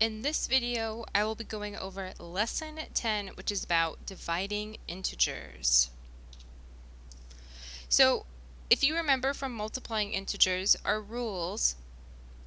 In this video, I will be going over lesson 10, which is about dividing integers. So, if you remember from multiplying integers, our rules,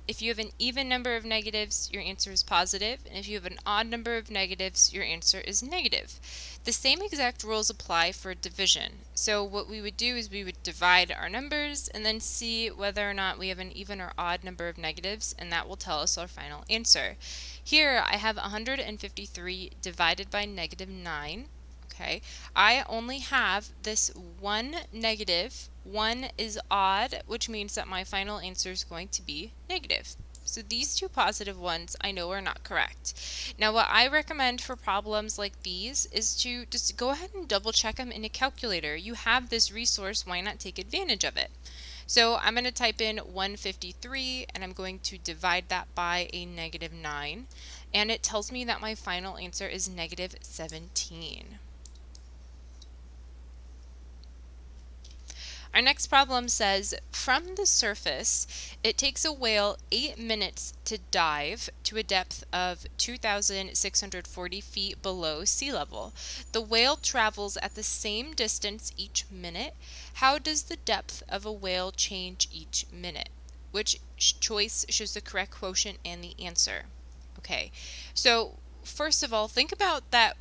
if you have an even number of negatives, your answer is positive, and if you have an odd number of negatives, your answer is negative. The same exact rules apply for division. So what we would do is we would divide our numbers and then see whether or not we have an even or odd number of negatives, and that will tell us our final answer. Here I have 153 divided by negative 9. Okay, I only have this one negative. One is odd, which means that my final answer is going to be negative. So these two positive ones I know are not correct. Now what I recommend for problems like these is to just go ahead and double check them in a calculator. You have this resource, why not take advantage of it? So I'm going to type in 153 and I'm going to divide that by a negative 9, and it tells me that my final answer is negative 17. Our next problem says, from the surface, it takes a whale 8 minutes to dive to a depth of 2,640 feet below sea level. The whale travels at the same distance each minute. How does the depth of a whale change each minute? Which choice shows the correct quotient and the answer? Okay, so first of all, think about that.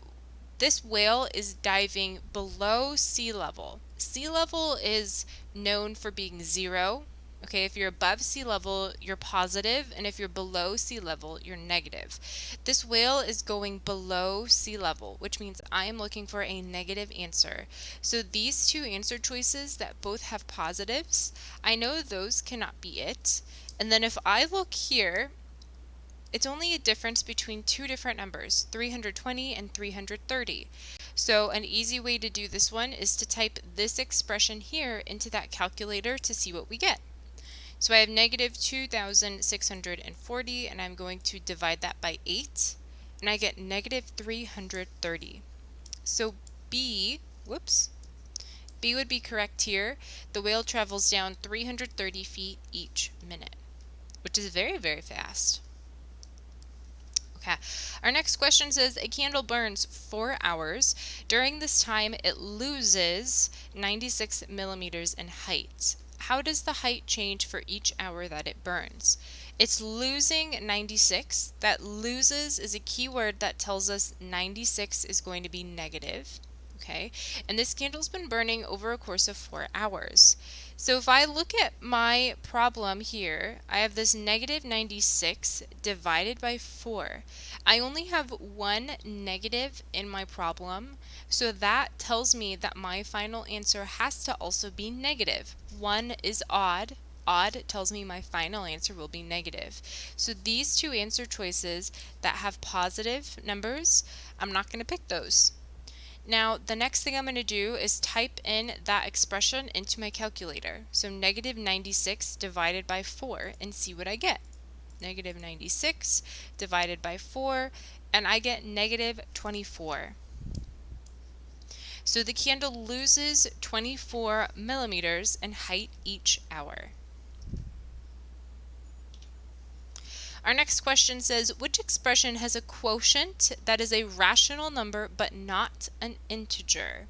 This whale is diving below sea level. Sea level is known for being 0. Okay, if you're above sea level, you're positive, and if you're below sea level, you're negative. This whale is going below sea level, which means I am looking for a negative answer. So these two answer choices that both have positives, I know those cannot be it. And then if I look here, it's only a difference between two different numbers, 320 and 330. So an easy way to do this one is to type this expression here into that calculator to see what we get. So I have negative 2,640, and I'm going to divide that by 8, and I get negative 330. So B would be correct here. The whale travels down 330 feet each minute, which is very, very fast. Okay. Our next question says, a candle burns 4 hours. During this time, it loses 96 millimeters in height. How does the height change for each hour that it burns? It's losing 96. That loses is a keyword that tells us 96 is going to be negative. Okay, and this candle's been burning over a course of 4 hours. So if I look at my problem here, I have this negative 96 divided by 4. I only have one negative in my problem, so that tells me that my final answer has to also be negative. 1 is odd. Odd tells me my final answer will be negative. So these two answer choices that have positive numbers, I'm not going to pick those. Now, the next thing I'm going to do is type in that expression into my calculator. So negative 96 divided by 4 and see what I get. Negative 96 divided by 4, and I get negative 24. So the candle loses 24 millimeters in height each hour. Our next question says, which expression has a quotient that is a rational number but not an integer?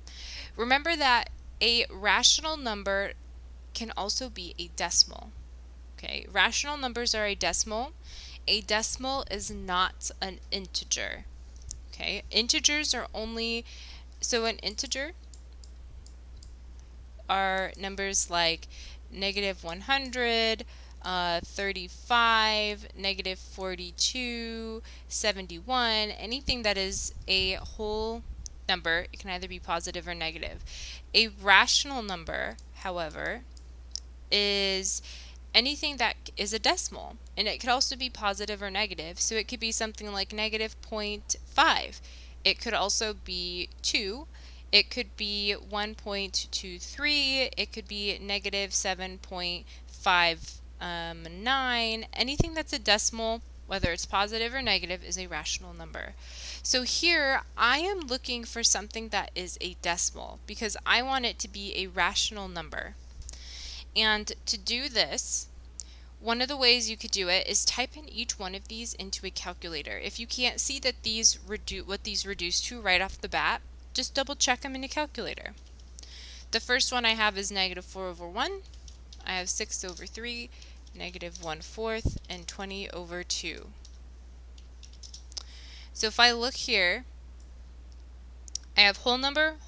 Remember that a rational number can also be a decimal. Okay, rational numbers are a decimal. A decimal is not an integer. Okay, integers are only, so an integer are numbers like negative 100, 35, negative 42, 71, anything that is a whole number. It can either be positive or negative. A rational number, however, is anything that is a decimal, and it could also be positive or negative. So it could be something like negative 0.5. It could also be 2. It could be 1.23. It could be negative 7.59. Anything that's a decimal, whether it's positive or negative, is a rational number. So here I am looking for something that is a decimal because I want it to be a rational number. And to do this, one of the ways you could do it is type in each one of these into a calculator. If you can't see that what these reduce to right off the bat, just double check them in a calculator. The first one I have is negative 4 over 1. I have 6 over 3, negative 1/4, and 20 over 2. So if I look here, I have whole number,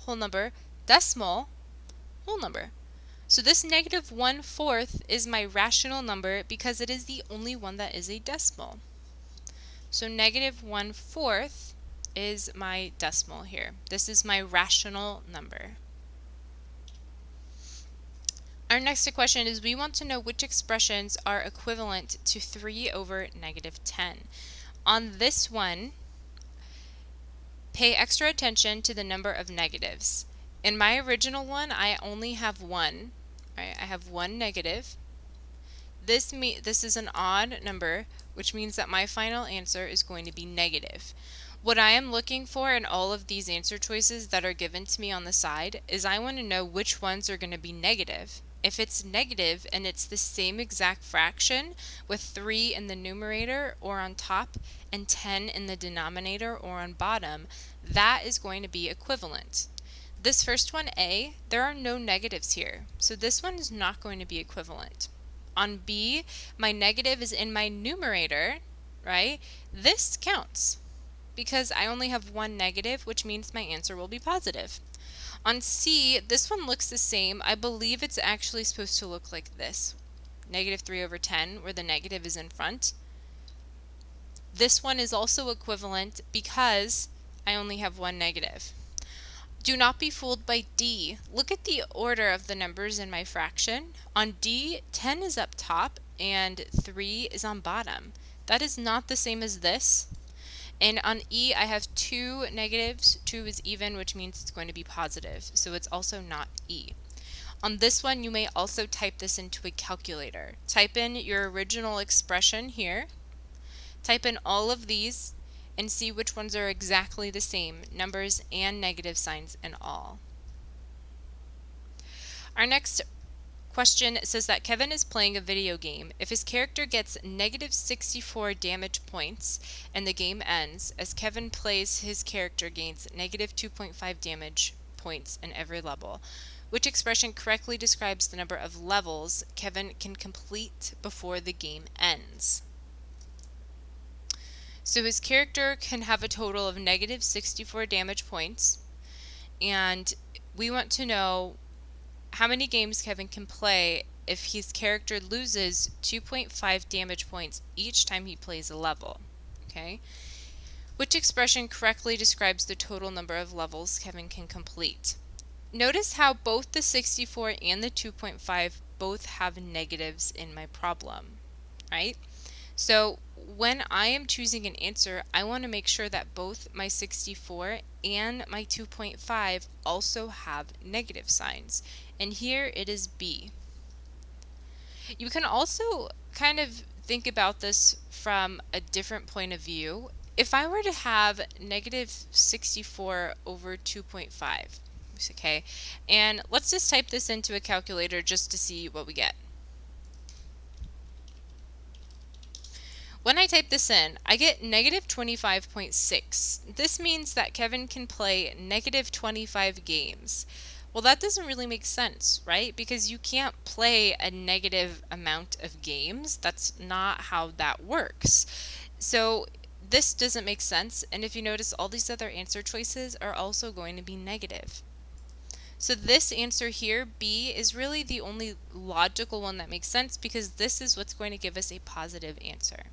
decimal, whole number. So this negative 1/4 is my rational number because it is the only one that is a decimal. So negative 1/4 is my decimal here. This is my rational number. Our next question is we want to know which expressions are equivalent to 3 over negative 10. On this one, pay extra attention to the number of negatives. In my original one, I only have one. Right? I have one negative. This is an odd number, which means that my final answer is going to be negative. What I am looking for in all of these answer choices that are given to me on the side is I want to know which ones are going to be negative. If it's negative and it's the same exact fraction with 3 in the numerator or on top and 10 in the denominator or on bottom, that is going to be equivalent. This first one, A, there are no negatives here, so this one is not going to be equivalent. On B, my negative is in my numerator, right? This counts because I only have one negative, which means my answer will be positive. On C, this one looks the same. I believe it's actually supposed to look like this. Negative 3 over 10, where the negative is in front. This one is also equivalent because I only have one negative. Do not be fooled by D. Look at the order of the numbers in my fraction. On D, 10 is up top and 3 is on bottom. That is not the same as this. And on E, I have 2 negatives. 2 is even, which means it's going to be positive. So it's also not E. On this one, you may also type this into a calculator. Type in your original expression here. Type in all of these and see which ones are exactly the same, numbers and negative signs and all. Our next question says that Kevin is playing a video game. If his character gets negative 64 damage points and the game ends, as Kevin plays, his character gains negative 2.5 damage points in every level. Which expression correctly describes the number of levels Kevin can complete before the game ends? So his character can have a total of negative 64 damage points, and we want to know how many games Kevin can play if his character loses 2.5 damage points each time he plays a level. Okay? Which expression correctly describes the total number of levels Kevin can complete? Notice how both the 64 and the 2.5 both have negatives in my problem, right? So when I am choosing an answer, I want to make sure that both my 64 and my 2.5 also have negative signs. And here it is B. You can also kind of think about this from a different point of view. If I were to have negative 64 over 2.5, okay, and let's just type this into a calculator just to see what we get. When I type this in, I get negative 25.6. This means that Kevin can play negative 25 games. Well, that doesn't really make sense, right? Because you can't play a negative amount of games. That's not how that works. So this doesn't make sense. And if you notice, all these other answer choices are also going to be negative. So this answer here, B, is really the only logical one that makes sense because this is what's going to give us a positive answer.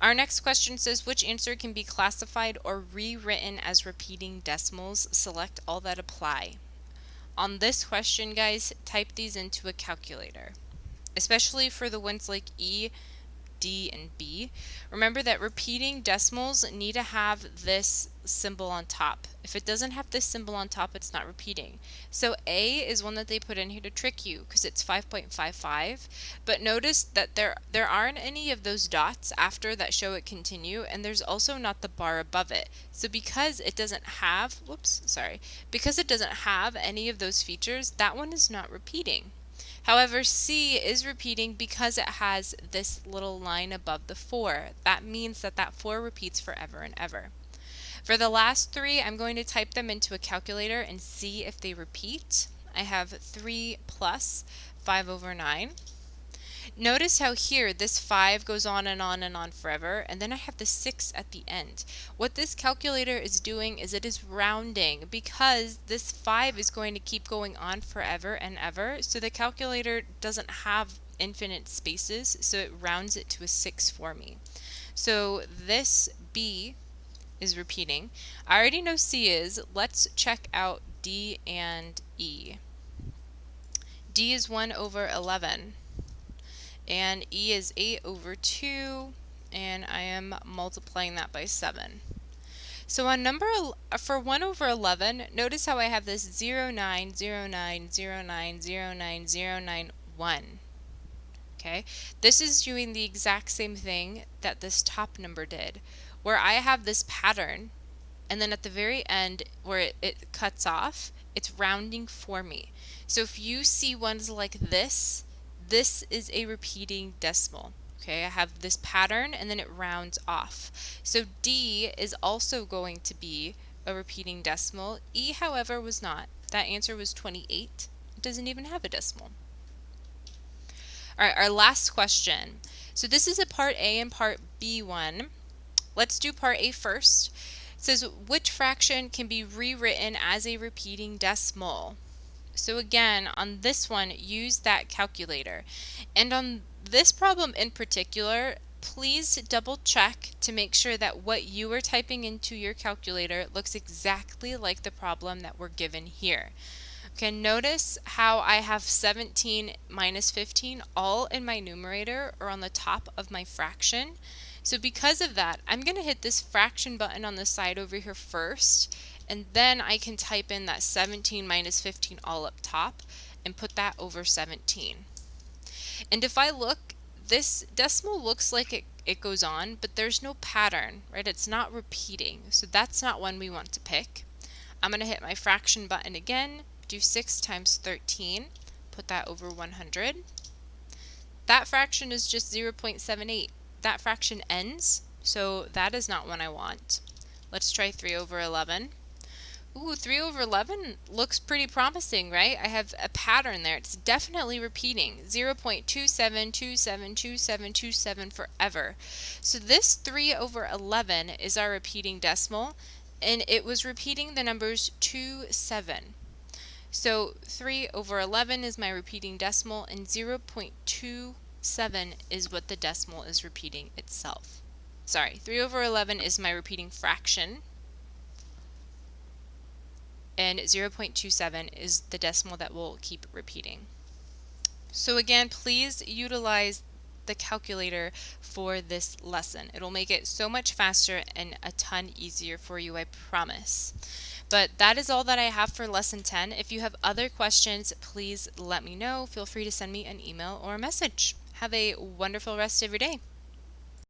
Our next question says, which answer can be classified or rewritten as repeating decimals? Select all that apply. On this question, guys, type these into a calculator, especially for the ones like E, D, and B. Remember that repeating decimals need to have this symbol on top. If it doesn't have this symbol on top, it's not repeating. So A is one that they put in here to trick you because it's 5.55. But notice that there aren't any of those dots after that show it continue, and there's also not the bar above it. So because it doesn't have, because it doesn't have any of those features, that one is not repeating. However, C is repeating because it has this little line above the 4. That means that that 4 repeats forever and ever. For the last 3, I'm going to type them into a calculator and see if they repeat. I have 3 plus 5 over 9. Notice how here this 5 goes on and on and on forever, and then I have the 6 at the end. What this calculator is doing is it is rounding because this 5 is going to keep going on forever and ever, so the calculator doesn't have infinite spaces, so it rounds it to a 6 for me. So this B is repeating. I already know C is. Let's check out D and E. D is 1 over 11. And E is 8 over 2, and I am multiplying that by 7. So on for 1 over 11, notice how I have this 0, 9, 0, 9, 0, 9, 0, 9, 0, 9, 1. Okay, this is doing the exact same thing that this top number did, where I have this pattern, and then at the very end where it cuts off, it's rounding for me. So if you see ones like this is a repeating decimal. Okay, I have this pattern and then it rounds off. So D is also going to be a repeating decimal. E, however, was not. That answer was 28. It doesn't even have a decimal. All right, our last question. So this is a part A and part B one. Let's do part A first. It says, which fraction can be rewritten as a repeating decimal? So again, on this one, use that calculator. And on this problem in particular, please double check to make sure that what you are typing into your calculator looks exactly like the problem that we're given here. Okay, notice how I have 17 minus 15 all in my numerator or on the top of my fraction. So because of that, I'm going to hit this fraction button on the side over here first, and then I can type in that 17 minus 15 all up top and put that over 17. And if I look, this decimal looks like it goes on, but there's no pattern, right? It's not repeating, so that's not one we want to pick. I'm going to hit my fraction button again, do 6 times 13, put that over 100. That fraction is just 0.78. That fraction ends, so that is not one I want. Let's try 3 over 11. Ooh, 3 over 11 looks pretty promising, right? I have a pattern there. It's definitely repeating. 0.27272727 forever. So this 3 over 11 is our repeating decimal, and it was repeating the numbers 2, 7. So 3 over 11 is my repeating decimal, and 0.27 is what the decimal is repeating itself. Sorry, 3 over 11 is my repeating fraction, and 0.27 is the decimal that will keep repeating. So again, please utilize the calculator for this lesson. It'll make it so much faster and a ton easier for you, I promise. But that is all that I have for lesson 10. If you have other questions, please let me know. Feel free to send me an email or a message. Have a wonderful rest of your day.